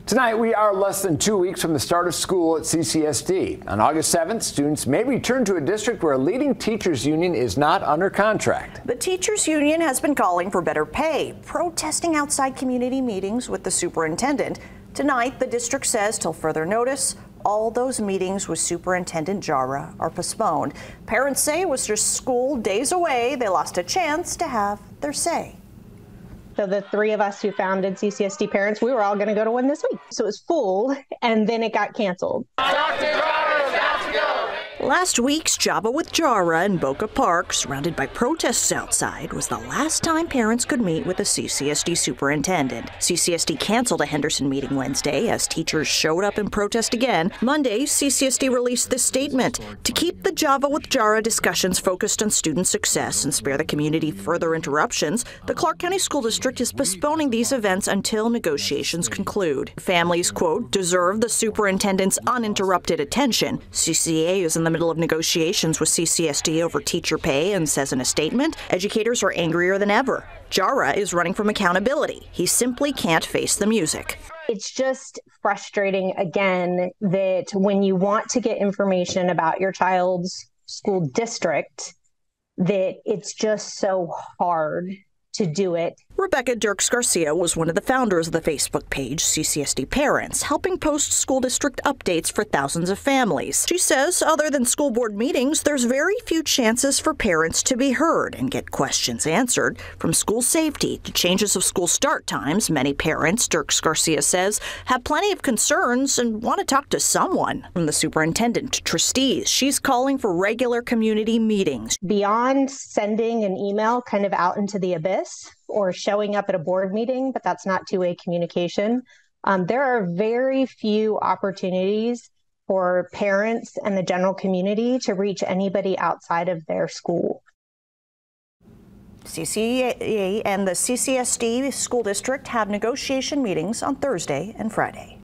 Tonight, we are less than 2 weeks from the start of school at CCSD. On August 7th, students may return to a district where a leading teachers union is not under contract. The teachers union has been calling for better pay, protesting outside community meetings with the superintendent. Tonight, the district says, till further notice, all those meetings with Superintendent Jara are postponed. Parents say it was just school days away. They lost a chance to have their say. So the three of us who founded CCSD Parents, we were all going to go to one this week. So it was full, and then it got canceled. Last week's Java with Jara in Boca Park, surrounded by protests outside, was the last time parents could meet with the CCSD superintendent. CCSD canceled a Henderson meeting Wednesday as teachers showed up in protest again. Monday, CCSD released this statement. To keep the Java with Jara discussions focused on student success and spare the community further interruptions, the Clark County School District is postponing these events until negotiations conclude. Families, quote, deserve the superintendent's uninterrupted attention. CCA is in the middle of negotiations with CCSD over teacher pay and says in a statement, educators are angrier than ever. Jara is running from accountability. He simply can't face the music. It's just frustrating, again, that when you want to get information about your child's school district, that it's just so hard to do it. Rebecca Dirks Garcia was one of the founders of the Facebook page CCSD Parents, helping post school district updates for thousands of families. She says other than school board meetings, there's very few chances for parents to be heard and get questions answered. From school safety to changes of school start times, many parents, Dirks Garcia says, have plenty of concerns and want to talk to someone. From the superintendent to trustees, she's calling for regular community meetings. Beyond sending an email kind of out into the abyss, or showing up at a board meeting, but that's not two-way communication. There are very few opportunities for parents and the general community to reach anybody outside of their school. CCA and the CCSD school district have negotiation meetings on Thursday and Friday.